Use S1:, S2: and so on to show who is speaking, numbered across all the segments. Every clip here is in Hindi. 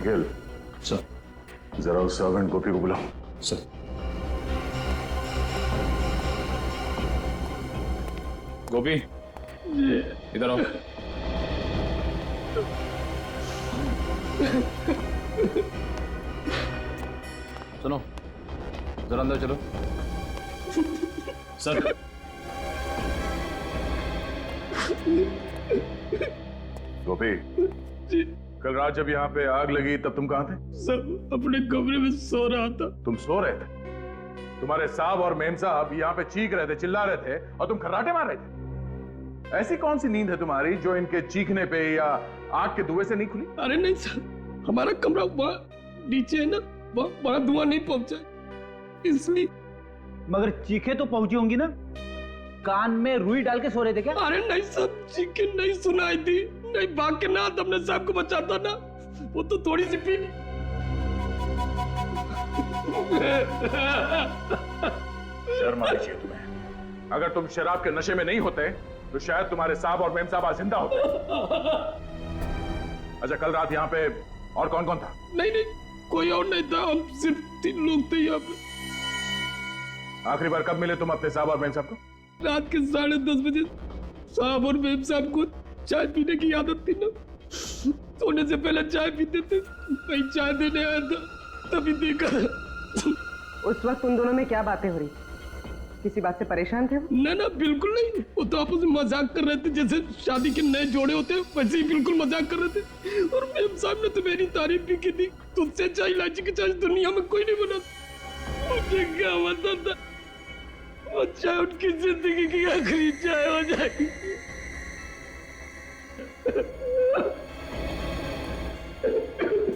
S1: निखिल,
S2: सर।
S1: जरा उस सर्वेंट गोपी को बुलाओ।
S2: सर। गोपी, इधर आओ। सुनो, जरा अंदर चलो। सर।
S1: गोपी, कल रात जब यहाँ पे आग लगी तब तुम कहाँ थे?
S3: सर, अपने कमरे में सो रहा था।
S1: तुम सो रहे थे? तुम्हारे साहब और मेम साहब यहाँ पे चीख रहे थे, चिल्ला रहे थे और तुम खर्राटे मार रहे थे। ऐसी कौन सी नींद है तुम्हारी जो इनके चीखने पे या आग के धुएं से नहीं खुली?
S3: अरे नहीं सर, हमारा कमरा वहाँ नीचे है ना, वहाँ धुआं नहीं पहुंचा, इसलिए।
S4: मगर चीखे तो पहुंची होंगी ना? कान में रुई डाल के सो रहे थे क्या?
S3: अरे नहीं सर, चीखें नहीं सुनाई थी। नहीं भाग के ना अपने साहब को बचाता ना, वो तो थोड़ी सी पी।
S1: शर्म आनी चाहिए तुम्हें। अगर तुम शराब के नशे में नहीं होते तो शायद तुम्हारे साहब और मेम साहब आज जिंदा होते। अच्छा, कल रात यहाँ पे और कौन कौन था?
S3: नहीं, कोई और नहीं था, हम सिर्फ 3 लोग थे यहाँ पे।
S1: आखिरी बार कब मिले तुम अपने साहब और मेम साहब को?
S3: रात के 10:30 बजे। साहब और मेम साहब को चाय पीने की आदत थी ना, सोने से पहले चाय पीते थे। मैं चाय देने आया था, तभी देखा।
S5: उस वक्त उन दोनों में क्या बातें हो रही? किसी बात से परेशान थे वो?
S3: ना बिल्कुल नहीं, वो तो आपस में मजाक कर रहे थे, जैसे शादी के नए जोड़े होते हैं वैसे ही बिल्कुल मजाक कर रहे थे। और मेम साहब ने तो मेरी तारीफ भी की थी। तुझसे चाय, इलायची की चाय दुनिया में कोई नहीं बना। मुझे क्या पता था वो चाय उनकी जिंदगी की आखिरी चाय हो जाएगी।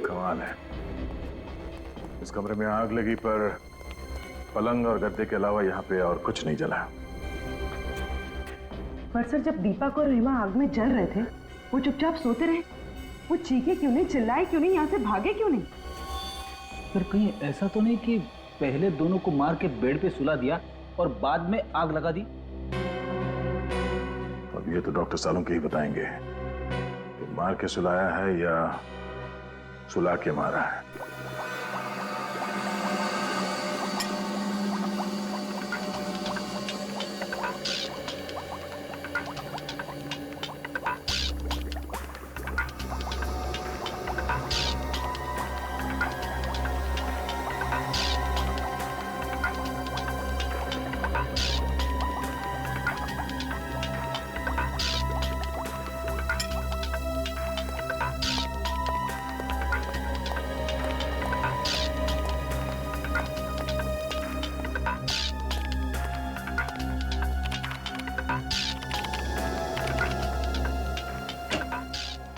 S1: कमाल है, इस कमरे में आग लगी पर पलंग और गद्दे के अलावा यहाँ पे और कुछ नहीं जला।
S5: पर सर, जब दीपक और हेमा आग में जल रहे थे वो चुपचाप सोते रहे। वो चीखे क्यों नहीं, चिल्लाए क्यों नहीं, यहाँ से भागे क्यों नहीं?
S4: पर कहीं ऐसा तो नहीं कि पहले दोनों को मार के बेड पे सुला दिया और बाद में आग लगा दी?
S1: अब ये तो डॉक्टर सालों के ही बताएंगे कि मार के सुलाया है या सुला के मारा है।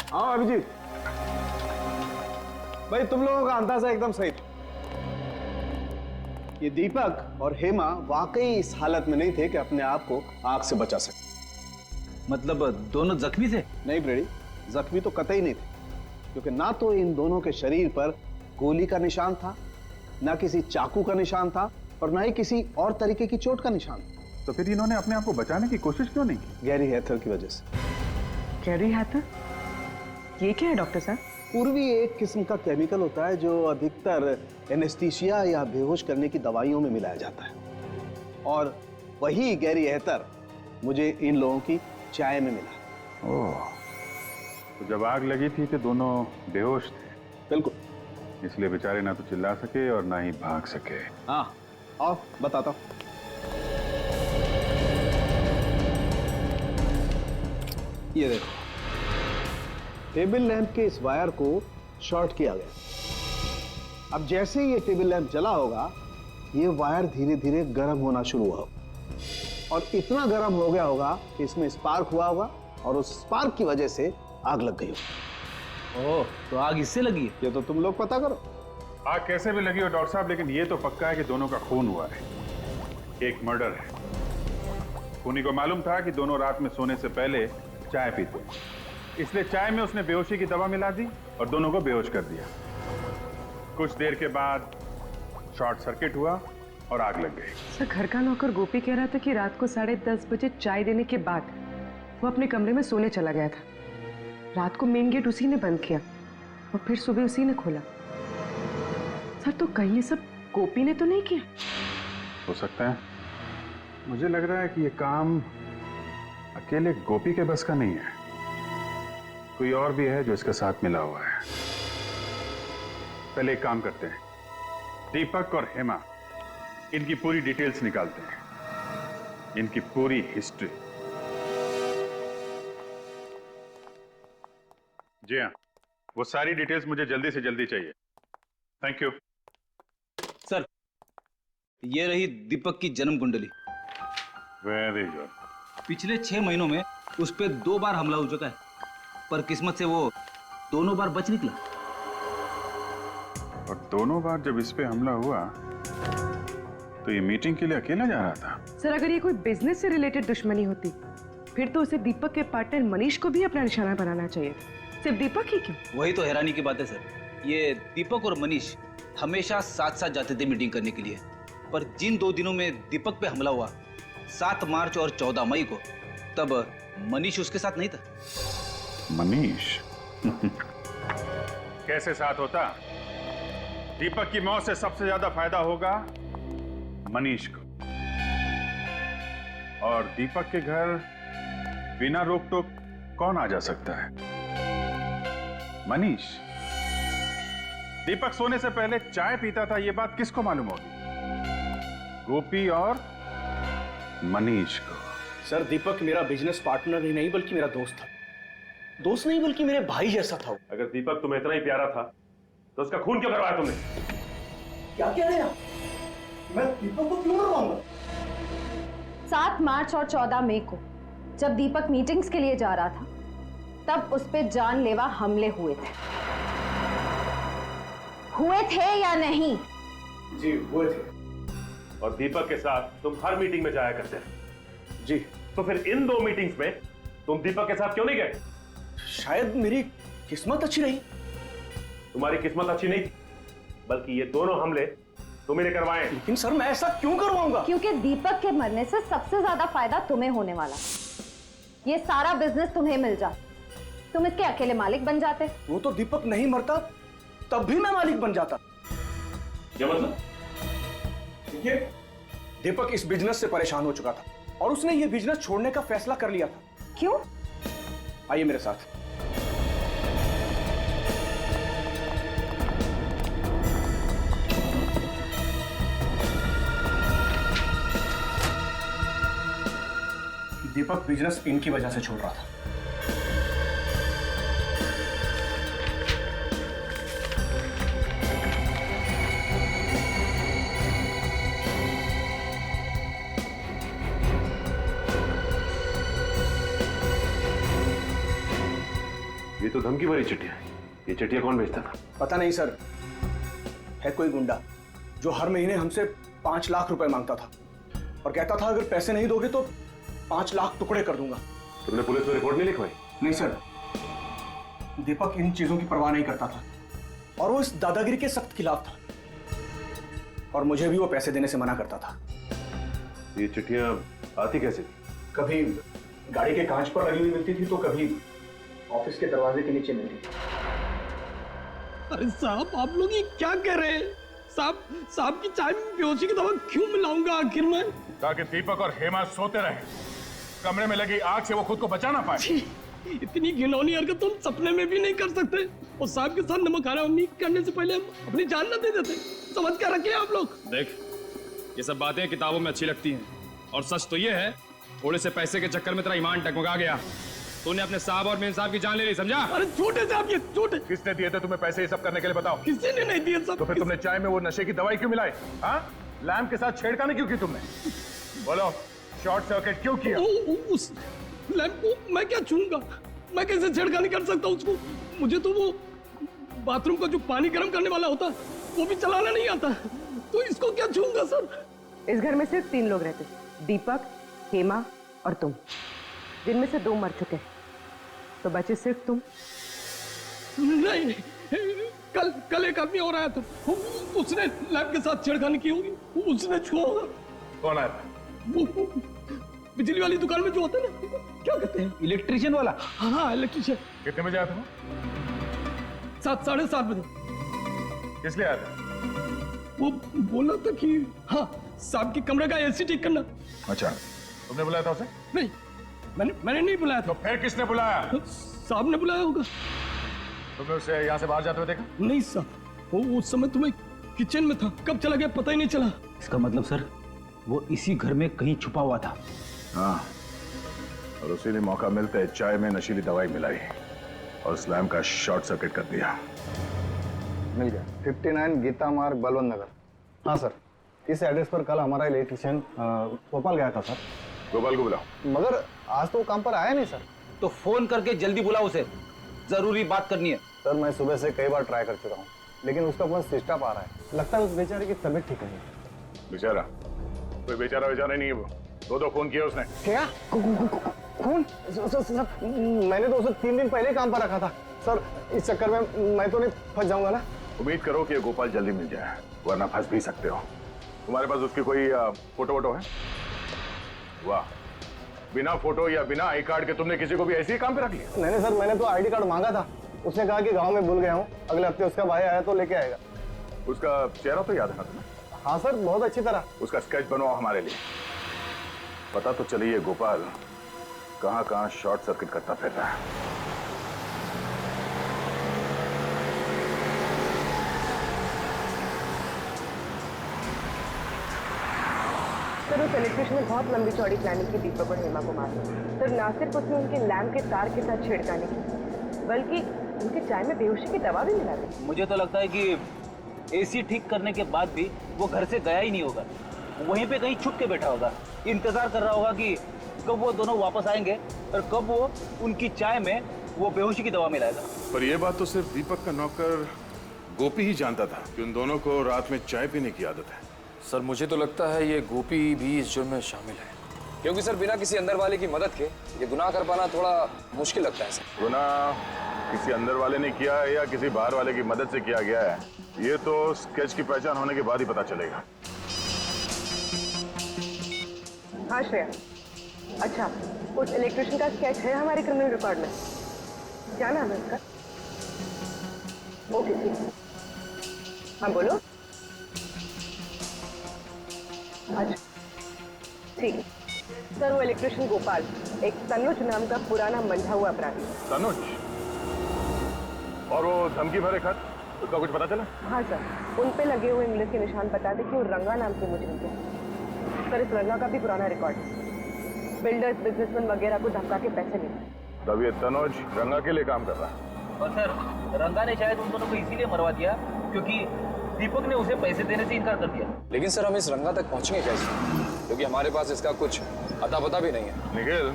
S6: हाँ अभिजीत भाई, तुम लोगों का अंदाजा एकदम सही था। ये दीपक और हेमा वाकई इस हालत में नहीं थे कि अपने आप को आग से बचा सके।
S4: मतलब दोनों जख्मी थे?
S6: नहीं ब्रेडी, जख्मी तो कतई नहीं थे, क्योंकि ना तो इन दोनों के शरीर पर गोली का निशान था, ना किसी चाकू का निशान था, और ना ही किसी और तरीके की चोट का निशान था।
S1: तो फिर इन्होंने अपने आप को बचाने की कोशिश क्यों नहीं की?
S6: गैरी हैथर की वजह से।
S5: गैरी हैथर? ये क्या है डॉक्टर साहब?
S6: पूर्वी एक किस्म का केमिकल होता है जो अधिकतर एनेस्थीसिया या बेहोश करने की दवाइयों में मिलाया जाता है, और वही गैरी हैथर मुझे इन लोगों की चाय में मिला।
S1: ओह, तो जब आग लगी थी तो दोनों बेहोश थे?
S6: बिल्कुल,
S1: इसलिए बेचारे ना तो चिल्ला सके और ना ही भाग सके।
S6: हाँ, आओ बताता हूं। ये देखो, टेबल लैंप के इस वायर को शॉर्ट किया गया। अब जैसे ही ये टेबल लैंप जला होगा, ये वायर धीरे धीरे गर्म होना शुरू हुआ, और इतना गर्म हो गया होगा कि इसमें स्पार्क हुआ होगा, और उस स्पार्क की वजह से आग लग गई होगी।
S4: ओह, तो आग इससे लगी?
S6: ये तो तुम लोग पता करो।
S1: आग कैसे भी लगी हो डॉक्टर साहब, लेकिन ये तो पक्का है कि दोनों का खून हुआ है। एक मर्डर है। खूनी को मालूम था कि दोनों रात में सोने से पहले चाय पीते, इसलिए चाय में उसने बेहोशी की दवा मिला दी और दोनों को बेहोश कर दिया। कुछ देर के बाद शॉर्ट सर्किट हुआ और आग लग गई।
S5: सर, घर का नौकर गोपी कह रहा था कि रात को 10:30 बजे चाय देने के बाद वो अपने कमरे में सोने चला गया था। रात को मेन गेट उसी ने बंद किया और फिर सुबह उसी ने खोला। सर तो कहीं ये सब गोपी ने तो नहीं किया?
S1: हो सकता है। मुझे लग रहा है कि ये काम अकेले गोपी के बस का नहीं है, कोई और भी है जो इसके साथ मिला हुआ है। पहले एक काम करते हैं, दीपक और हेमा इनकी पूरी डिटेल्स निकालते हैं, इनकी पूरी हिस्ट्री। जी हाँ, वो सारी डिटेल्स मुझे जल्दी से जल्दी चाहिए। थैंक यू
S4: सर, ये रही दीपक की जन्म कुंडली।
S1: Very good.
S4: पिछले 6 महीनों में उस पर 2 बार हमला हो चुका है, पर किस्मत से वो दोनों बार बच निकला।
S1: और दोनों बार जब इस पे हमला हुआ तो ये मीटिंग के लिए अकेला जा रहा था।
S5: सर अगर ये कोई बिजनेस से रिलेटेड दुश्मनी होती फिर तो उसे दीपक के पार्टनर मनीष को भी अपना निशाना बनाना चाहिए, सिर्फ दीपक ही क्यों?
S4: वही तो हैरानी की बात है सर, ये दीपक और मनीष हमेशा साथ साथ जाते थे मीटिंग करने के लिए, पर जिन 2 दिनों में दीपक पे हमला हुआ 7 मार्च और 14 मई को, तब मनीष उसके साथ नहीं था।
S1: मनीष कैसे साथ होता? दीपक की मौत से सबसे ज्यादा फायदा होगा मनीष को, और दीपक के घर बिना रोक टोक कौन आ जा सकता है? मनीष। दीपक सोने से पहले चाय पीता था, यह बात किसको मालूम होगी? गोपी और मनीष को।
S7: सर दीपक मेरा बिजनेस पार्टनर ही नहीं बल्कि मेरा दोस्त था। दोस्त नहीं बल्कि मेरे भाई जैसा था।
S8: अगर दीपक तुम्हें इतना ही प्यारा था तो उसका खून क्यों करवाया तुमने?
S7: क्या कह रहे हैं आप? मैं दीपक को क्यों मरवाऊंगा?
S9: 7 मार्च और 14 मई को जब दीपक मीटिंग्स के लिए जा रहा था तब उस पे जानलेवा हमले हुए थे या नहीं?
S7: जी हुए थे।
S8: और दीपक के साथ तुम हर मीटिंग में जाया करते थे।
S7: जी।
S8: तो फिर इन 2 मीटिंग्स में तुम दीपक के साथ क्यों नहीं गए?
S7: शायद मेरी किस्मत अच्छी रही।
S8: तुम्हारी किस्मत अच्छी नहीं थी, बल्कि ये दोनों हमले तुम्ही ने करवाए।
S7: लेकिन सर मैं ऐसा क्यों करवाऊंगा?
S9: क्योंकि दीपक के मरने से सबसे ज्यादा फायदा तुम्हें होने वाला। ये सारा बिजनेस तुम्हें मिल जा, तुम इसके अकेले मालिक बन जाते।
S7: वो तो दीपक नहीं मरता तब भी मैं मालिक बन जाता।
S8: क्या मतलब?
S7: देखिए, दीपक इस बिजनेस से परेशान हो चुका था और उसने ये बिजनेस छोड़ने का फैसला कर लिया था।
S9: क्यों?
S7: आइए मेरे साथ। दीपक बिजनेस इनकी वजह से छोड़ रहा था।
S8: ये तो धमकी भरी चिट्ठियां हैं। ये चिट्ठियां कौन भेजता था?
S7: पता नहीं सर, है कोई गुंडा जो हर महीने हमसे 5 लाख रुपए मांगता था और कहता था अगर पैसे नहीं दोगे तो 5 लाख टुकड़े कर दूंगा।
S8: तुमने पुलिस में रिपोर्ट नहीं लिखवाई?
S7: नहीं सर, दीपक इन चीजों की परवाह नहीं करता था और वो इस दादागिरी के सख्त खिलाफ था और मुझे भी वो पैसे देने से मना करता था।
S8: ये चिट्ठियां आती कैसे थी?
S7: कभी गाड़ी के कांच पर लगी हुई मिलती थी तो कभी ऑफिस के दरवाजे के नीचे मिलती थी।
S3: अरे साहब, आप लोग ये क्या कह रहे हैं? साहब की चाय में बेहोशी की दवा क्यों मिलाऊंगा आखिर में?
S1: ताकि दीपक और हेमा सोते रहे, कमरे में लगी आग से वो खुद को बचा ना पाए।
S3: इतनी घिनौनी हरकत तुम सपने में भी नहीं कर सकते। और साहब के साथ नमक खाना उम्मीद करने से पहले हम अपनी जान न दे देते। समझ कर रखे आप लोग।
S2: देख, ये सब बातें किताबों में अच्छी लगती हैं, और सच तो ये है थोड़े से पैसे के चक्कर में तेरा ईमान टकमका गया। तूने अपने साहब और मेन साहब की जान ले ली, समझा?
S3: अरे छोटे साहब, ये छोटे।
S1: किसने दिए थे तुम्हें पैसे ये सब करने के लिए, बताओ?
S3: किसी ने नहीं दिए सब।
S1: तो फिर तुमने चाय में वो नशे की दवाई क्यों मिलाई? हाँ, लैम्प के साथ छेड़खानी क्यों की तुमने? बोलो, शॉर्ट सर्किट क्यों किया?
S3: उस लैम्प को मैं क्या छूंगा? मैं कैसे छेड़खानी कर सकता हूँ उसको? मुझे तो वो बाथरूम का जो पानी गर्म करने वाला होता वो भी चलाना नहीं आता, तो इसको क्या छूंगा सर?
S5: इस घर में सिर्फ 3 लोग रहते, दीपक, हेमा और तुम, जिनमें से 2 मर चुके, तो बचे सिर्फ तुम।
S3: नहीं, कल एक आदमी और आया था, उसने लैब के साथ छेड़खानी की होगी, उसने छुआ होगा।
S1: कौन आया था?
S3: वो बिजली वाली दुकान में जो होता है ना, क्या कहते हैं?
S4: इलेक्ट्रिशियन वाला।
S3: हाँ, इलेक्ट्रिशियन।
S1: कितने बजे आया था?
S3: 7:30 बजे।
S1: किस लिए आया था?
S3: वो बोला था कि हाँ साहब के कमरे का एसी ठीक करना।
S1: अच्छा, तुमने बुलाया था उसे?
S3: नहीं, मैंने नहीं बुलाया
S1: तो
S3: था।
S1: फिर किसने बुलाया?
S3: साहब ने बुलाया होगा।
S1: तुमने उसे यहाँ से बाहर जाते हुए देखा?
S3: नहीं साहब, वो उस समय तुम्हें किचन में था, कब चला गया पता ही नहीं चला।
S4: इसका मतलब सर वो इसी घर में कहीं छुपा हुआ था।
S1: हाँ, और उसी ने मौका मिलते चाय में नशीली दवाई मिलाई और स्लैम का शॉर्ट सर्किट कर दिया।
S6: मिल गया। 59 गीता मार्ग बलवंत नगर। हाँ सर, इस एड्रेस पर कल हमारा इलेक्ट्रिशियन भोपाल गया था सर।
S1: गोपाल को बुलाओ।
S6: मगर आज तो वो काम पर आया नहीं सर।
S4: तो फोन करके जल्दी बुलाओ उसे, जरूरी बात करनी है।
S6: सर मैं सुबह से कई बार ट्राई कर चुका हूँ, लेकिन उसका फोन स्विच ऑफ आ रहा है। लगता है उस बेचारे की तबीयत ठीक नहीं है।
S1: बेचारा? कोई बेचारा नहीं है वो। दो फोन किए उसने।
S6: क्या खून? मैंने तो उसे 3 दिन पहले काम पर रखा था सर। इस चक्कर में मैं तो नहीं फंस जाऊंगा ना?
S1: उम्मीद करो कि गोपाल जल्दी मिल जाए, वरना फंस भी सकते हो। तुम्हारे पास उसकी कोई फोटो वोटो है? वाह, बिना फोटो या बिना आई कार्ड के तुमने किसी को भी ऐसे ही काम पे रख लिया?
S6: नहीं सर, मैंने तो आईडी कार्ड मांगा था। उसने कहा कि गांव में भूल गया हूँ, अगले हफ्ते उसका भाई आया तो लेके आएगा।
S1: उसका चेहरा तो याद है ना तुम्हें?
S6: हाँ सर, बहुत अच्छी तरह।
S1: उसका स्केच बनवाओ हमारे लिए। पता तो चलिए गोपाल कहाँ कहाँ शॉर्ट सर्किट करता फिरता है।
S5: सर उस इलेक्ट्रिशियन ने बहुत लंबी चौड़ी प्लानिंग की दीपक और हेमा को मारने। सर ना सिर्फ उसने उनके लैम्प के तार के साथ छेड़खानी की, बल्कि उनके चाय में बेहोशी की दवा भी मिला दी।
S4: मुझे तो लगता है कि एसी ठीक करने के बाद भी वो घर से गया ही नहीं होगा, वहीं पे कहीं छुप के बैठा होगा, इंतजार कर रहा होगा कि कब वो दोनों वापस आएंगे और कब वो उनकी चाय में वो बेहोशी की दवा मिलाएगा।
S1: पर यह बात तो सिर्फ दीपक का नौकर गोपी ही जानता था कि उन दोनों को रात में चाय पीने की आदत है।
S2: सर मुझे तो लगता है ये गोपी भी इस जुर्म में शामिल है, क्योंकि सर बिना किसी अंदर वाले की मदद के ये गुनाह कर पाना थोड़ा मुश्किल लगता है सर।
S1: गुनाह किसी अंदर वाले ने किया है या किसी बाहर वाले की मदद से किया गया है, ये तो स्केच की पहचान होने के बाद ही पता चलेगा।
S5: हाँ श्रेया, अच्छा उस इलेक्ट्रिशियन का स्केच है हमारे क्रिमिनल रिकॉर्ड में? क्या नाम है उसका? ओके ठीक। हाँ बोलो। अच्छा ठीक है सर, वो इलेक्ट्रिशियन गोपाल एक तनुज नाम का पुराना मंझा हुआ अपराधी।
S1: तनुज? और वो धमकी भरे खत, उसका कुछ पता चला?
S5: हाँ सर, उन पे लगे हुए इंग्लिश के निशान बताते कि वो रंगा नाम के मुजरिम थे। सर इस रंगा का भी पुराना रिकॉर्ड है, बिल्डर्स बिजनेसमैन वगैरह को धमका के पैसे लेते।
S1: तब ये तनुज रंगा के लिए काम कर रहा है।
S4: और सर रंगा ने शायद उन दोनों को इसीलिए मरवा दिया क्योंकि दीपक ने उसे पैसे देने से इनकार कर दिया।
S2: लेकिन सर हम इस रंगा तक पहुंचेंगे कैसे, क्योंकि हमारे पास इसका कुछ अता पता भी नहीं है।
S1: निखिल,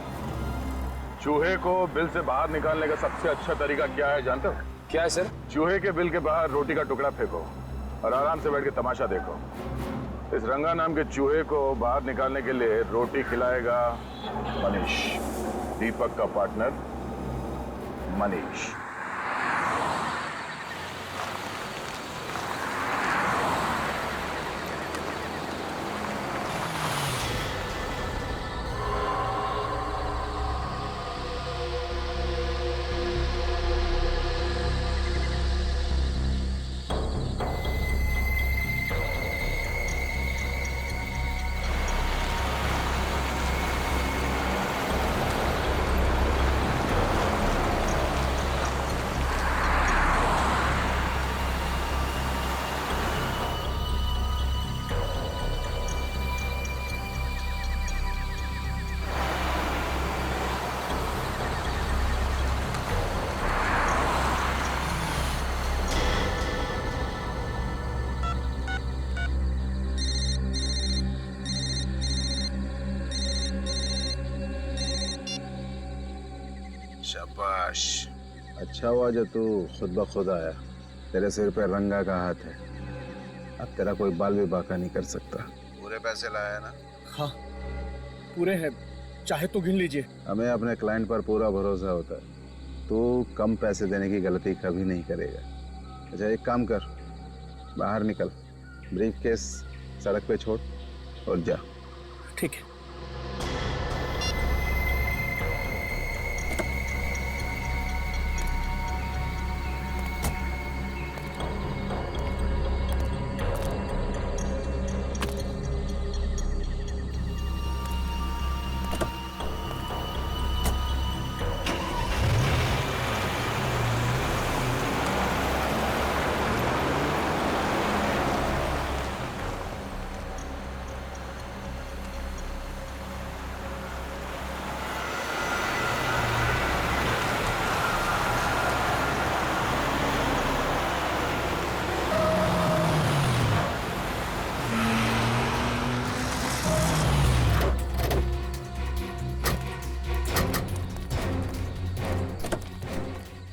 S1: चूहे को बिल से बाहर निकालने का सबसे अच्छा तरीका क्या है जानते हो?
S2: क्या है सर?
S1: चूहे के बिल के बाहर रोटी का टुकड़ा फेंको और आराम से बैठ के तमाशा देखो। इस रंगा नाम के चूहे को बाहर निकालने के लिए रोटी खिलाएगा मनीष, दीपक का पार्टनर मनीष।
S6: शाबाश, अच्छा हुआ जो तू खुद ब खुद आया। तेरे सिर पे रंगा का हाथ है, अब तेरा कोई बाल भी बाका नहीं कर सकता। पूरे पैसे लाया ना?
S7: हाँ पूरे हैं, चाहे तो गिन लीजिए।
S6: हमें अपने क्लाइंट पर पूरा भरोसा होता है, तू कम पैसे देने की गलती कभी नहीं करेगा। अच्छा एक काम कर, बाहर निकल, ब्रीफ केस सड़क पे छोड़ और जा।
S7: ठीक है।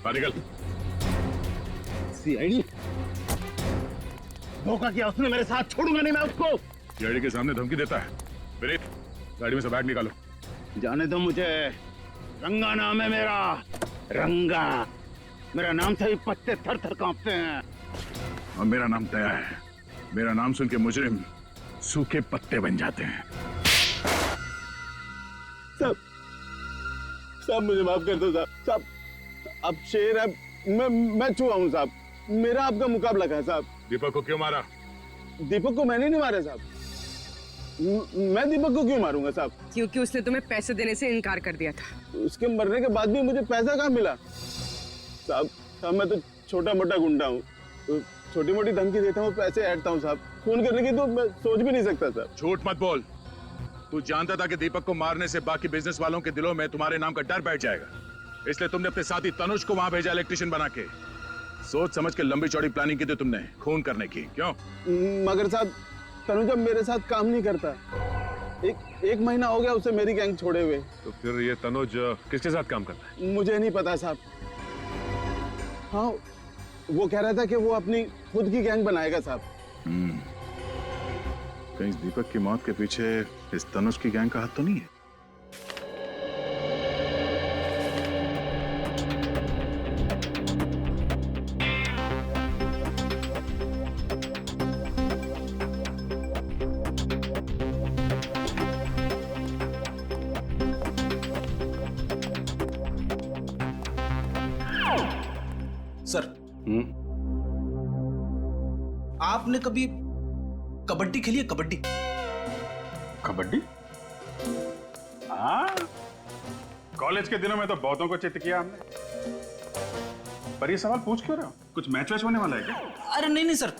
S1: बाहर निकल।
S6: सीआईडी धोखा किया उसने मेरे साथ, छोड़ूंगा नहीं मैं उसको।
S1: सीआईडी के सामने धमकी देता है। विनीत, गाड़ी में से बैग निकालो।
S6: जाने दो मुझे, रंगा नाम है मेरा, रंगा। मेरा नाम से ही पत्ते थर थर कांपते हैं।
S1: और मेरा नाम दया है। मेरा नाम सुन के मुजरिम सूखे पत्ते बन जाते हैं।
S6: साहब मुझे माफ कर दो साहब। साहब अब शेर है, मैं चूहा हूँ साहब। मेरा आपका मुकाबला है साहब।
S1: दीपक को क्यों मारा?
S6: दीपक को मैंने नहीं मारा साहब। मैं दीपक को क्यों मारूंगा साहब?
S5: क्योंकि उसने तुम्हें पैसे देने से इनकार कर दिया था।
S6: उसके मरने के बाद भी मुझे पैसा कहाँ मिला? साहब मैं तो छोटा मोटा गुंडा हूँ, छोटी मोटी धमकी देता हूँ, पैसे ऐडता हूँ साहब। खून करने की तो मैं सोच भी नहीं सकता साहब।
S1: झूठ मत बोल। तू जानता था कि दीपक को मारने से बाकी बिजनेस वालों के दिलों में तुम्हारे नाम का डर बैठ जाएगा, इसलिए तुमने अपने साथी तनुज को वहां भेजा इलेक्ट्रिशियन बना के। सोच समझ के लंबी चौड़ी प्लानिंग की थी तुमने खून करने की, क्यों?
S6: मगर साहब तनुज अब मेरे साथ काम नहीं करता। एक महीना हो गया उसे मेरी गैंग छोड़े हुए।
S1: तो फिर ये तनुज किसके साथ काम करता है?
S6: मुझे नहीं पता साहब। हाँ वो कह रहा था कि वो अपनी खुद की गैंग बनाएगा साहब।
S1: कहीं इस दीपक की मौत के पीछे इस तनुज की गैंग का हाथ तो नहीं है?
S4: सर, आपने कभी कबड्डी खेली है? कबड्डी?
S1: कबड्डी? हाँ, कॉलेज के दिनों में तो बहुतों को चित किया हमने। पर ये सवाल पूछ क्यों रहे हो? कुछ मैच वैच होने वाला है क्या?
S4: अरे नहीं सर,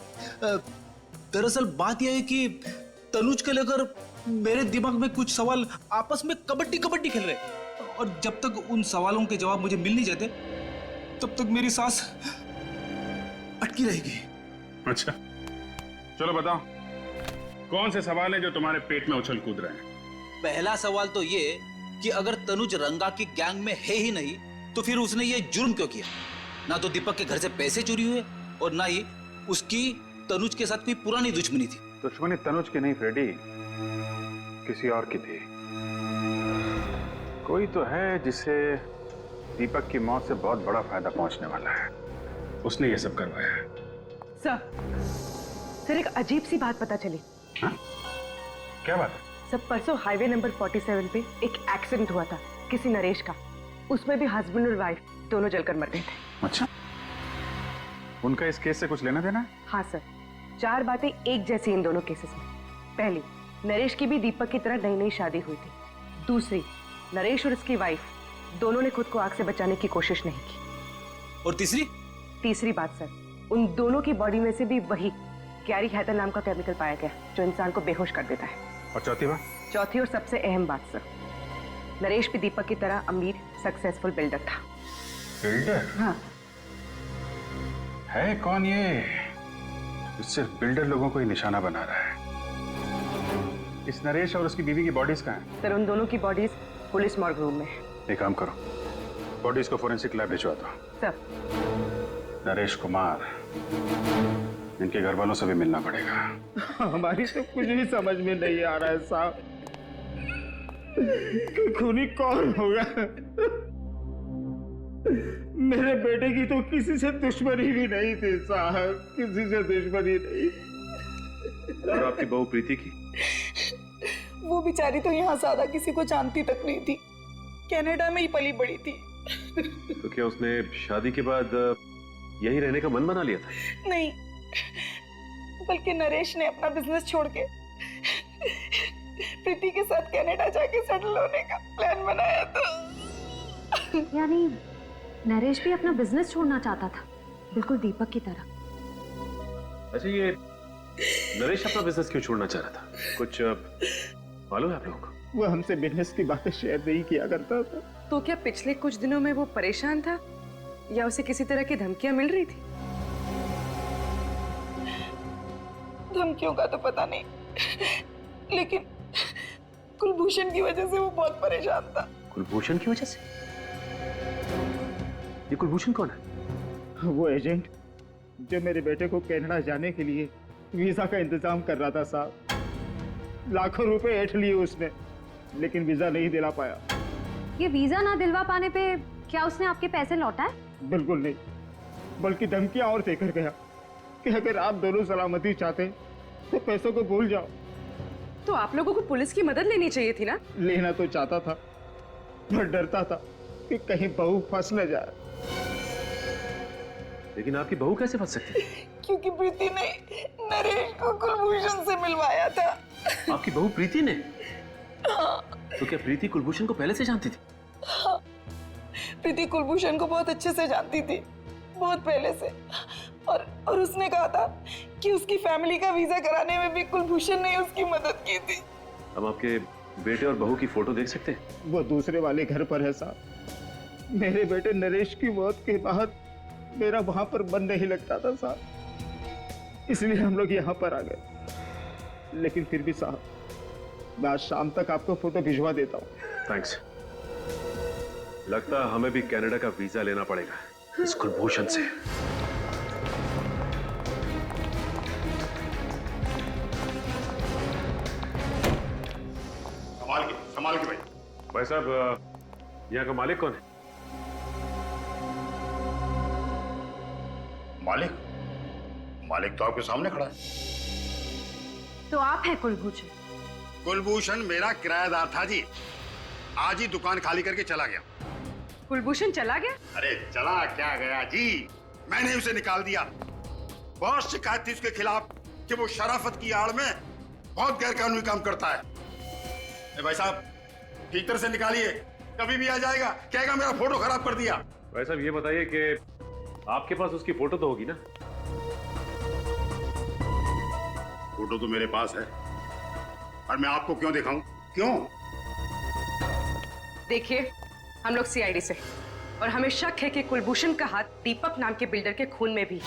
S4: दरअसल बात यह है कि तनुज को लेकर मेरे दिमाग में कुछ सवाल आपस में कबड्डी कबड्डी खेल रहे हैं, और जब तक उन सवालों के जवाब मुझे मिल नहीं जाते तब तक मेरी सांस अटकी रहेगी।
S1: अच्छा, चलो बताओ, कौन से सवाल हैं जो तुम्हारे पेट में उछल कूद रहे हैं?
S4: पहला सवाल तो ये कि अगर तनुज रंगा की गैंग में है ही नहीं तो फिर उसने ये जुर्म क्यों किया? ना तो दीपक के घर से पैसे चोरी हुए और ना ही उसकी तनुज के साथ कोई पुरानी दुश्मनी थी।
S1: दुश्मनी तनुज की नहीं फ्रेडी, किसी और की थी। कोई तो है जिसे दीपक की मौत से बहुत बड़ा फायदा पहुंचने वाला है, उसने ये सब करवाया है।
S5: सर एक अजीब सी बात पता चली।
S1: हाँ? क्या बात है?
S5: सब परसों हाईवे नंबर 47 पे एक एक्सीडेंट हुआ था किसी नरेश का। उसमें भी हस्बैंड और वाइफ दोनों जलकर मर गए थे।
S1: अच्छा, उनका इस केस से कुछ लेना देना है?
S5: हाँ सर, 4 बातें एक जैसी इन दोनों केसेस में। पहली, नरेश की भी दीपक की तरह नई नई शादी हुई थी। दूसरी, नरेश और उसकी वाइफ दोनों ने खुद को आग से बचाने की कोशिश नहीं की।
S4: और तीसरी
S5: बात सर, उन दोनों की बॉडी में से भी वही कैरी हैथर नाम का केमिकल पाया गया जो इंसान को बेहोश कर देता है।
S1: और चौथी बात?
S5: चौथी और सबसे अहम बात सर, नरेश भी दीपक की तरह अमीर सक्सेसफुल बिल्डर था।
S1: बिल्डर?
S5: हाँ।
S1: है कौन ये सिर्फ बिल्डर लोगों को ही निशाना बना रहा है? इस नरेश और उसकी बीवी की बॉडीज कहाँ हैं?
S5: सर उन दोनों की बॉडीज पुलिस मॉर्ग रूम में है।
S1: एक काम करो, बॉडीज को फोरेंसिक लैब भिजवा दो।
S5: सर
S1: नरेश कुमार, इनके घर वालों से भी मिलना पड़ेगा।
S6: हमारी तो कुछ भी समझ में नहीं आ रहा है साहब कि खूनी कौन होगा। मेरे बेटे की तो किसी से दुश्मनी भी नहीं थी साहब, किसी से दुश्मनी नहीं।
S1: और आपकी बहू प्रीति की?
S10: वो बेचारी तो यहाँ ज्यादा किसी को जानती तक नहीं थी, कनाडा में ही पली बड़ी थी।
S8: तो क्या उसने शादी के बाद यही रहने का मन बना लिया था?
S10: नहीं, बल्कि नरेश ने अपना बिजनेस छोड़ के प्रीति के साथ कनाडा जाके सेटल होने का प्लान बनाया था।
S9: यानी नरेश भी अपना बिजनेस छोड़ना चाहता था, बिल्कुल दीपक की तरह।
S8: अच्छा, ये नरेश अपना बिजनेस क्यों छोड़ना चाह रहा था? कुछ मालूम है आप लोगों को?
S6: वो हमसे बिजनेस की बातें शेयर नहीं किया करता था।
S5: तो क्या पिछले कुछ दिनों में वो परेशान था या उसे किसी तरह की धमकियां मिल रही थी?
S10: धमकियों का तो पता नहीं, लेकिन कुलभूषण की वजह से वो बहुत परेशान था।
S8: कुलभूषण की वजह से? ये कुलभूषण कौन है?
S11: वो एजेंट जो मेरे बेटे को कनाडा जाने के लिए वीजा का इंतजाम कर रहा था साहब। लाखों रुपए ऐंठ लिए उसने, लेकिन वीजा नहीं दिला पाया।
S9: ये वीजा ना दिलवा पाने पे क्या उसने आपके पैसे लौटाए?
S11: बिल्कुल नहीं, बल्कि धमकियां और देकर गया कि अगर आप दोनों सलामती चाहते तो पैसों को भूल जाओ।
S5: तो आप लोगों को पुलिस की मदद लेनी चाहिए थी ना?
S11: लेना तो चाहता था, पर डरता था कि कहीं बहू फंस न जाए।
S8: लेकिन आपकी बहू कैसे फंस सकती है?
S10: क्योंकि प्रीति ने नरेश को कुलभूषण से मिलवाया था।
S8: आपकी बहू प्रीति ने? तो क्या प्रीति कुलभूषण को पहले से जानती थी?
S10: हाँ, प्रीति कुलभूषण को बहुत अच्छे से जानती थी, बहुत पहले से। और उसने कहा था कि उसकी फैमिली का वीजा कराने में भी कुलभूषण ने उसकी मदद की थी।
S8: हम आपके बेटे और बहू की फोटो देख सकते हैं?
S11: वो दूसरे वाले घर पर है साहब। मेरे बेटे नरेश की मौत के बाद मेरा वहां पर मन नहीं लगता था साहब, इसलिए हम लोग यहाँ पर आ गए। लेकिन फिर भी साहब, मैं आज शाम तक आपको फोटो भिजवा देता हूँ।
S8: थैंक्स। लगता है हमें भी कनाडा का वीजा लेना पड़ेगा इस कुलभूषण से।
S1: संभाल के भाई साहब,
S8: यहाँ का मालिक कौन है?
S1: मालिक तो आपके सामने खड़ा है।
S9: तो आप हैं कुलभूषण?
S12: कुलभूषण मेरा किराएदार था जी, आज ही दुकान खाली करके चला गया।
S5: कुलभूषण चला गया?
S12: अरे चला क्या गया जी, मैंने उसे निकाल दिया। बहुत शिकायत थी उसके खिलाफ कि वो शराफत की आड़ में बहुत गैरकानूनी काम करता है। भाई साहब ठीक तरह से निकालिए, कभी भी आ जाएगा, कहेगा मेरा फोटो खराब कर दिया।
S8: भाई साहब ये बताइए कि आपके पास उसकी फोटो तो होगी ना?
S12: फोटो तो मेरे पास है, और मैं आपको क्यों दिखाऊं? क्यों?
S5: देखिए, हम लोग सीआईडी से, और हमें शक है कि कुलभूषण का हाथ दीपक नाम के बिल्डर के खून में भी।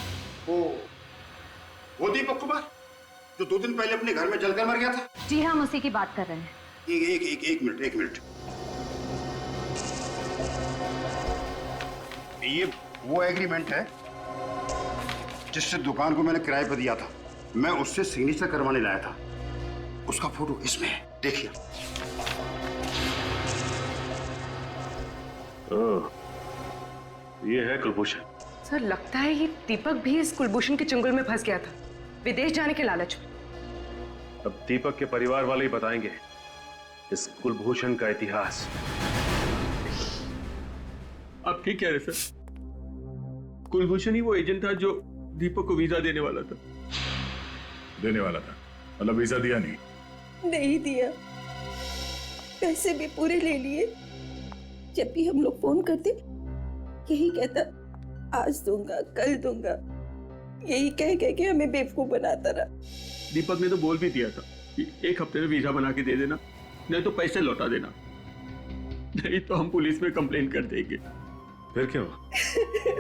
S12: वो दीपक कुमार जो 2 दिन पहले अपने घर में जलकर मर गया था?
S9: जी हम उसी की बात कर रहे हैं।
S12: एक मिनट। ये वो एग्रीमेंट है जिससे दुकान को मैंने किराए पर दिया था, मैं उससे सिग्नेचर करवाने लाया था। उसका फोटो इसमें है, देखिए।
S8: ये है कुलभूषण।
S5: सर लगता है ये दीपक भी इस कुलभूषण के चंगुल में फंस गया था, विदेश जाने के लालच में।
S8: अब दीपक के परिवार वाले ही बताएंगे इस कुलभूषण का इतिहास।
S3: आप ठीक कह रहे सर, कुलभूषण ही वो एजेंट था जो दीपक को वीजा देने वाला था।
S1: मतलब वीजा दिया
S10: नहीं दिया, पैसे भी पूरे ले लिए। जब भी हम लोग फोन करते यही कहता आज दूंगा, कल दूंगा, यही कह के हमें बेवकूफ बनाता रहा।
S3: दीपक ने तो बोल भी दिया था कि 1 हफ्ते में वीजा बना के दे देना, नहीं तो पैसे लौटा देना, नहीं तो हम पुलिस में कंप्लेन कर देंगे।
S8: फिर क्यों?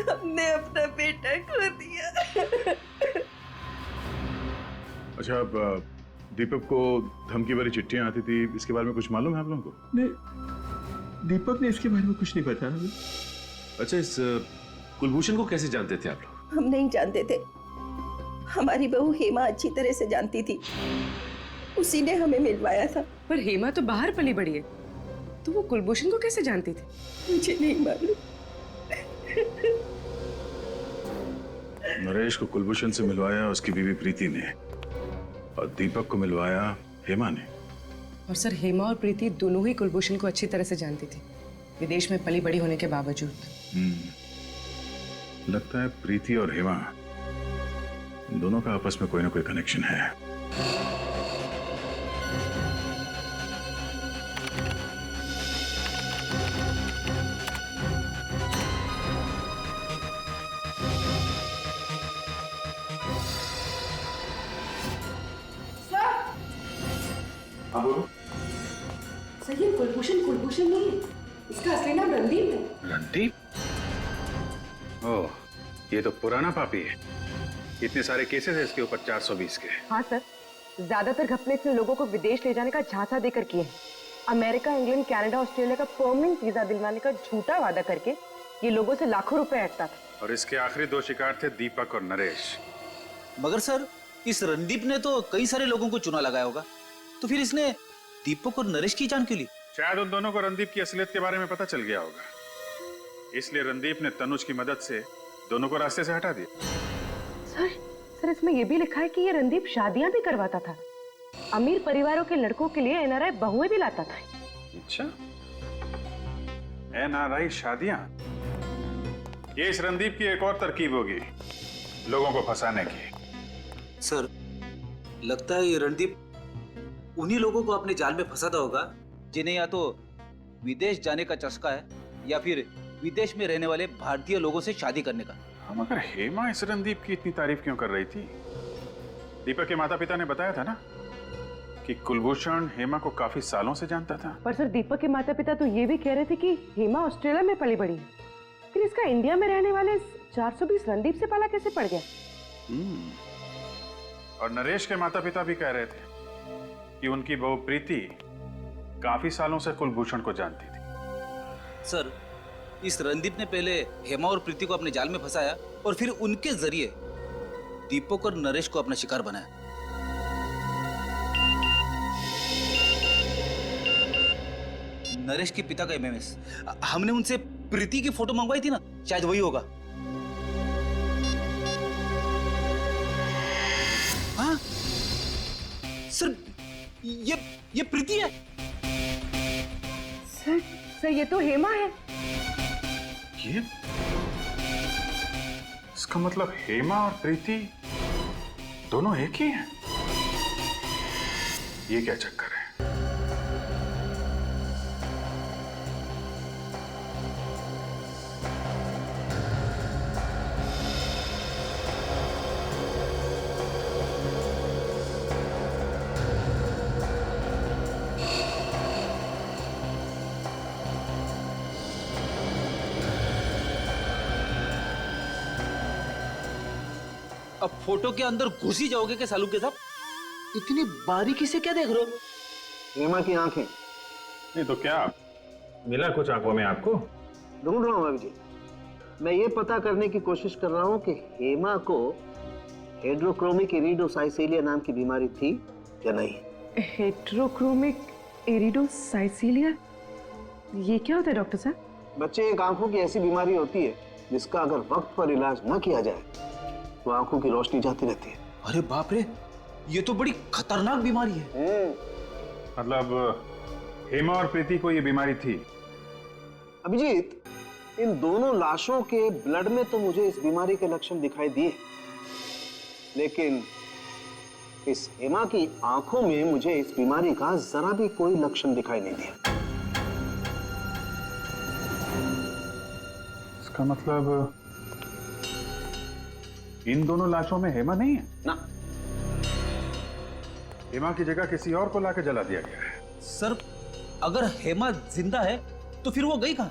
S10: हमने अपना बेटा खो दिया।
S1: अच्छा, अब दीपक को धमकी भरी चिट्ठियां आती थी, इसके बारे में कुछ मालूम है आप लोगों को?
S3: नहीं, दीपक ने इसके बारे में कुछ नहीं बताया हमें।
S8: अच्छा, इस कुलभूषण को कैसे जानते थे आप लोग?
S10: हम नहीं जानते थे, हमारी बहू हेमा अच्छी तरह से जानती थी, उसी ने हमें मिलवाया था।
S5: पर हेमा तो बाहर पली बड़ी है, तो वो कुलभूषण को कैसे जानती थी?
S10: मुझे नहीं मालूम।
S1: नरेश को कुलभूषण से मिलवाया उसकी बीवी प्रीति ने, और दीपक को मिलवाया हेमा ने।
S5: और सर हेमा और प्रीति दोनों ही कुलभूषण को अच्छी तरह से जानती थी, विदेश में पली बड़ी होने के बावजूद।
S1: लगता है प्रीति और हेमा दोनों का आपस में कोई ना कोई कनेक्शन है।
S5: हाँ बोलो। सर ये कुलभूषण नहीं है, इसका असली नाम रणदीप है।
S1: रणदीप? ओह, ये तो पुराना पापी है। इतने सारे केसेस हैं इसके ऊपर 420 के।
S5: हाँ सर, ज्यादातर घपले इसने लोगों को विदेश ले जाने का झांसा देकर किए हैं। अमेरिका, इंग्लैंड, कनाडा, ऑस्ट्रेलिया का परमानेंट वीजा दिलवाने का झूठा वादा करके ये लोगों से लाखों रुपए हटता था।
S1: और इसके आखिरी दो शिकार थे दीपक और नरेश।
S4: मगर सर, इस रणदीप ने तो कई सारे लोगों को चुना लगाया होगा, तो फिर इसने दीपक और नरेश की जान क्यों ली?
S1: शायद उन दोनों को रणदीप की असलियत के बारे में पता चल गया होगा, इसलिए रणदीप ने तनुज की मदद से दोनों को रास्ते से हटा दिया।
S5: सर इसमें यह भी लिखा है कि ये रणदीप शादियां भी करवाता था, अमीर परिवारों के लड़कों के लिए एनआरआई बहुएं भी लाता था।
S1: अच्छा, एनआरआई शादियां? ये इस रणदीप की एक और तरकीब होगी लोगों को फंसाने की।
S4: सर, लगता है ये रणदीप उन्हीं लोगों को अपने जाल में फंसाता होगा जिन्हें या तो विदेश जाने का चस्का है या फिर विदेश में रहने वाले भारतीय लोगों से शादी करने का।
S1: मगर हेमा इस रणदीप की इतनी तारीफ क्यों कर रही थी? दीपक के माता पिता ने बताया था ना कि कुलभूषण हेमा को काफी सालों से जानता था।
S5: पर सर, दीपक के माता पिता तो ये भी कह रहे थे कि हेमा ऑस्ट्रेलिया में पली बड़ी है, फिर इसका इंडिया में रहने वाले 420 रणदीप से पाला कैसे पड़ गया?
S1: और नरेश के माता पिता भी कह रहे थे कि उनकी बहू प्रीति काफी सालों से कुलभूषण को जानती थी।
S4: सर, इस रणदीप ने पहले हेमा और प्रीति को अपने जाल में फंसाया और फिर उनके जरिए दीपक और नरेश को अपना शिकार बनाया। नरेश के पिता का एमएमएस, हमने उनसे प्रीति की फोटो मंगवाई थी ना, शायद वही होगा। हाँ सर, ये प्रीति है।
S5: सर ये तो हेमा है।
S1: ये इसका मतलब हेमा और प्रीति दोनों एक ही हैं। ये क्या चक्कर है?
S4: अब फोटो के अंदर घुस ही जाओगे क्या सालू के साथ? इतनी बारीकी से क्या देख रहे हो?
S6: हेमा की आंखें।
S1: नहीं तो क्या मिला कुछ आंखों में आपको?
S6: ढूंढ रहा हूं अभिजीत, मैं ये पता करने की कोशिश कर रहा हूं कि हेमा को हेड्रोक्रोमिक इरिडोसाइसिलिया नाम की बीमारी थी या नहीं।
S5: हेड्रोक्रोमिक इरिडोसाइसिलिया, ये क्या होता है डॉक्टर साहब?
S6: बच्चे, एक आंखों की ऐसी बीमारी होती है जिसका अगर वक्त पर इलाज न किया जाए तो आंखों की रोशनी जाती रहती है।
S4: अरे बाप रे, ये तो बड़ी खतरनाक बीमारी है।
S1: मतलब हेमा और प्रीति को ये बीमारी थी?
S6: अभिजीत, इन दोनों लाशों के ब्लड में तो मुझे इस बीमारी के लक्षण दिखाई दिए, लेकिन इस हेमा की आंखों में मुझे इस बीमारी का जरा भी कोई लक्षण दिखाई नहीं दिया।
S1: इसका मतलब इन दोनों लाशों में हेमा नहीं है
S6: ना।
S1: हेमा की जगह किसी और को लाके जला दिया गया है।
S4: सर, अगर हेमा जिंदा है तो फिर वो गई कहां?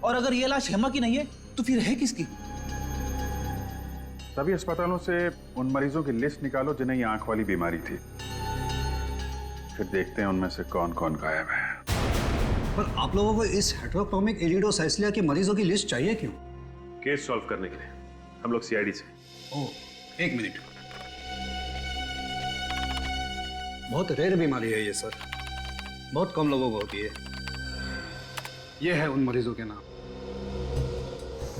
S4: और अगर ये लाश हेमा की नहीं है तो फिर है किसकी?
S1: सभी अस्पतालों से उन मरीजों की लिस्ट निकालो जिन्हें ये आंख वाली बीमारी थी, फिर देखते हैं उनमें से कौन कौन गायब है।
S13: पर आप लोगों को इस हेट्रोक्रोमिक इरिडोसाइसिलिया के मरीजों की लिस्ट चाहिए क्यों?
S8: केस सॉल्व करने के लिए। हम लोग सीआईडी से।
S13: ओह, एक मिनट। बहुत रेयर बीमारी है ये सर, बहुत कम लोगों को होती है। ये है उन मरीजों के नाम।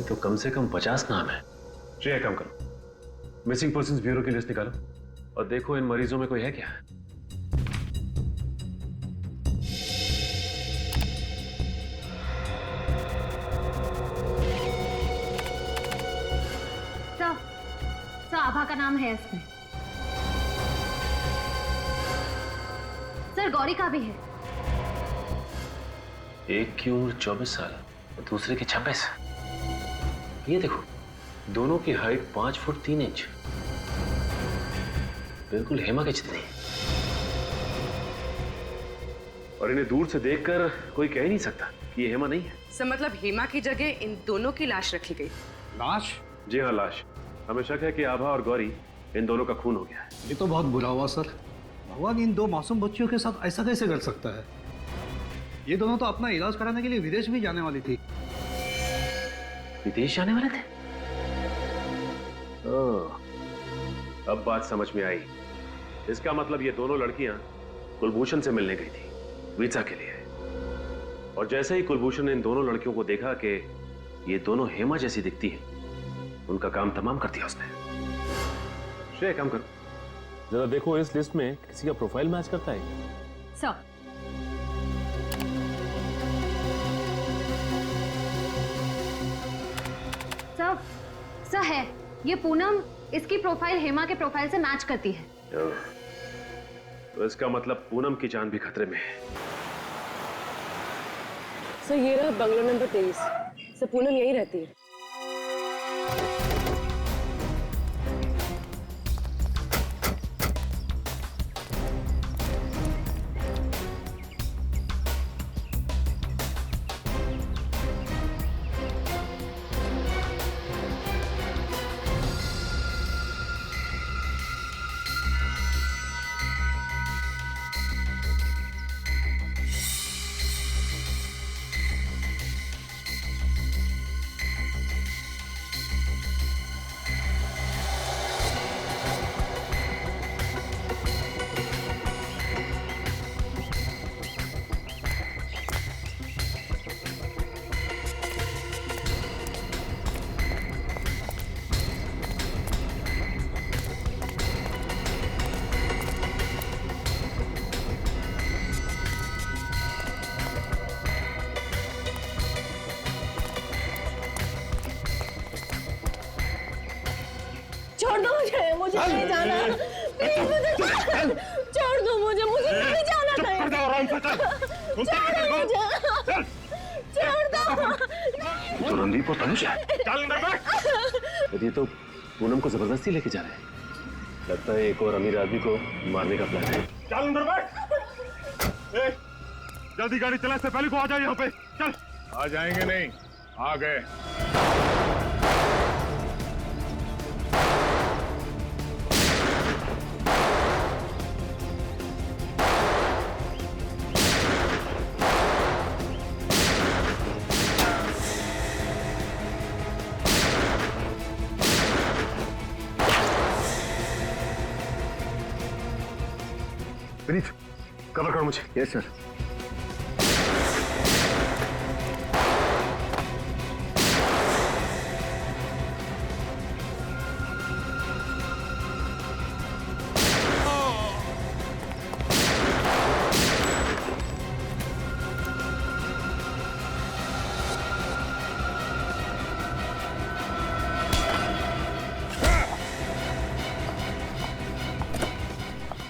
S8: तो कम से कम 50 नाम है। श्रेया, काम करो, मिसिंग पर्सन्स ब्यूरो की लिस्ट निकालो और देखो इन मरीजों में कोई है क्या।
S9: आभा का नाम है इसमें। सर, गौरी का भी है।
S8: एक की उम्र 24 साल और दूसरे की 26। ये देखो, दोनों की हाइट 5 फुट 3 इंच, बिल्कुल हेमा के जितनी। और इन्हें दूर से देखकर कोई कह ही नहीं सकता कि ये हेमा नहीं है।
S5: सर, मतलब हेमा की जगह इन दोनों की लाश रखी गई।
S13: लाश?
S8: जी हाँ, लाश। हमें शक है कि आभा और गौरी, इन दोनों का खून हो गया है।
S13: ये तो बहुत बुरा हुआ सर। भगवान इन दो मासूम बच्चियों के साथ ऐसा कैसे कर सकता है? ये दोनों तो अपना इलाज कराने के लिए विदेश भी जाने वाली थी।
S8: विदेश जाने वाले थे? ओह, अब बात समझ में आई। इसका मतलब ये दोनों लड़कियां कुलभूषण से मिलने गई थी वीजा के लिए, और जैसे ही कुलभूषण ने इन दोनों लड़कियों को देखा कि ये दोनों हेमा जैसी दिखती हैं, उनका काम तमाम कर दिया उसने। श्रेय, काम करो,
S14: जरा देखो इस लिस्ट में किसी का प्रोफाइल मैच करता है।
S9: सर, सर है, ये पूनम इसकी प्रोफाइल हेमा के प्रोफाइल से मैच करती है।
S8: तो इसका मतलब पूनम की जान भी खतरे में है।
S15: सर ये रहा बंगला नंबर 23। सर पूनम यहीं रहती है। छोड़ दो मुझे नहीं जाना, प्लीज मुझे छोड़ दो, मुझे नहीं जाना कहीं। छोड़ दो।
S8: तो रणदीप और तनुज है। यदि तो पूनम को जबरदस्ती लेके जा रहे हैं, लगता है एक और अमीर आदमी को मारने का प्लान है।
S1: चल अंदर बैठ। जल्दी गाड़ी चला, से पहले को आ जाए यहाँ पे। चल। आ जाएंगे नहीं, आ गए।
S8: विनीत, कवर करो मुझे। Yes sir.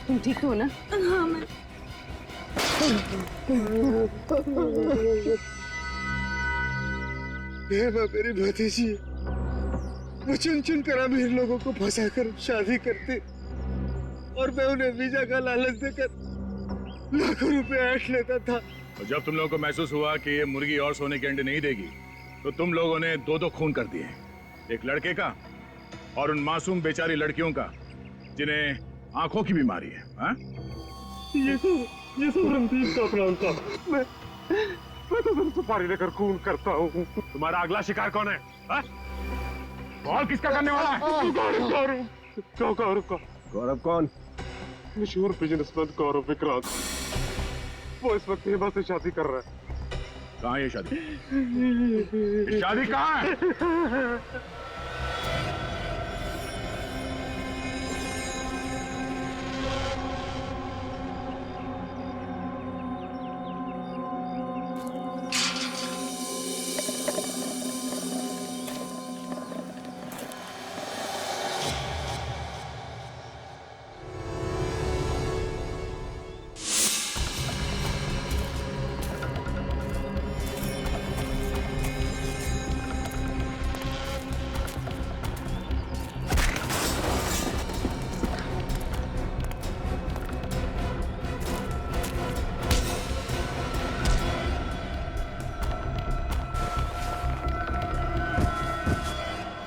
S15: तुम ठीक हो ना?
S10: हाँ मैं।
S11: मेरी भतीजी, वो चुन चुन कर अमीर लोगों को फंसा कर शादी करते, और मैं उन्हें वीजा का लालच देकर लाखों रुपए ऐंठ लेता था।
S1: और जब तुम लोगों को महसूस हुआ कि ये मुर्गी और सोने के अंडे नहीं देगी, तो तुम लोगों ने दो खून कर दिए, एक लड़के का और उन मासूम बेचारी लड़कियों का जिन्हें आंखों की बीमारी है। हाँ?
S11: ये सब रणदीप का प्लान था। मैं तो सिर्फ सुपारी लेकर खून करता हूँ।
S1: तुम्हारा अगला शिकार कौन है? हाँ? और किसका करने वाला है?
S11: गौरव कौन? मशहूर बिजनेसमैन गौरव विक्रांत। वो इस वक्त हेमा से शादी कर रहा है।
S1: कहाँ है ये शादी? ये शादी कहाँ है?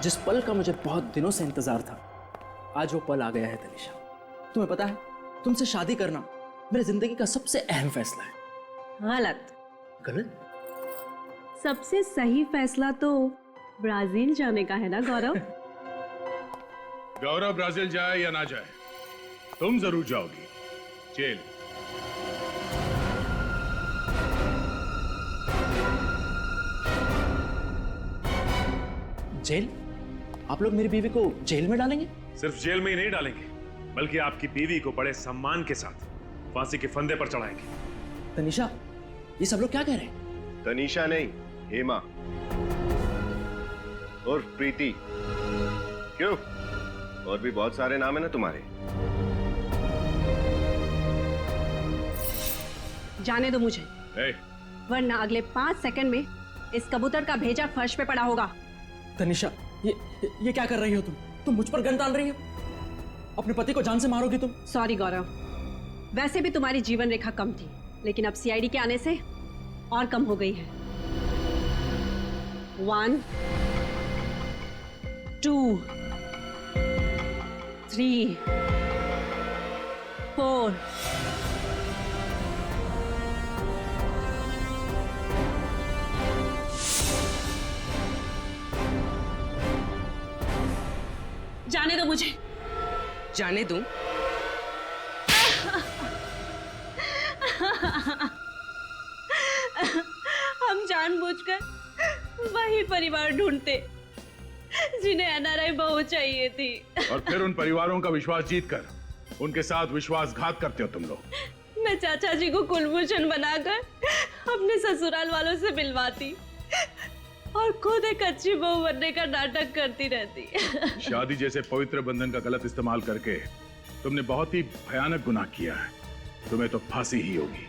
S16: जिस पल का मुझे बहुत दिनों से इंतजार था, आज वो पल आ गया है तनिषा। तुम्हें पता है, तुमसे शादी करना मेरी जिंदगी का सबसे अहम फैसला है।
S10: गलत।
S16: गलत?
S10: सबसे सही फैसला तो
S15: ब्राजील जाने का है ना गौरव?
S1: गौरव ब्राजील जाए या ना जाए, तुम जरूर जाओगी जेल।
S16: जेल? आप लोग मेरी बीवी को जेल में डालेंगे?
S8: सिर्फ जेल में ही नहीं डालेंगे, बल्कि आपकी बीवी को बड़े सम्मान के साथ फांसी के फंदे पर चढ़ाएंगे।
S16: तनिषा, ये सब लोग क्या कह रहे हैं?
S17: तनिषा नहीं, हेमा और प्रीति। क्यों, और भी बहुत सारे नाम है ना तुम्हारे।
S15: जाने दो मुझे,
S1: ए,
S15: वरना अगले 5 सेकंड में इस कबूतर का भेजा फर्श पे पड़ा होगा।
S16: तनिषा, ये क्या कर रही हो तुम? तुम मुझ पर गन तान रही हो? अपने पति को जान से मारोगी तुम?
S15: सॉरी गौरव, वैसे भी तुम्हारी जीवन रेखा कम थी, लेकिन अब सीआईडी के आने से और कम हो गई है। 1 2 3 4 जाने दो मुझे।
S18: जाने दूं?
S15: हम जानबूझकर वही परिवार ढूंढते जिन्हें एनआरआई बहू चाहिए थी,
S1: और फिर उन परिवारों का विश्वास जीतकर उनके साथ विश्वासघात करते हो तुम लोग।
S15: मैं चाचा जी को कुलभूषण बनाकर अपने ससुराल वालों से मिलवाती और खुद एक अच्छी बहू बनने का नाटक करती रहती।
S1: शादी जैसे पवित्र बंधन का गलत इस्तेमाल करके तुमने बहुत ही भयानक गुनाह किया है। तुम्हें तो फांसी ही होगी।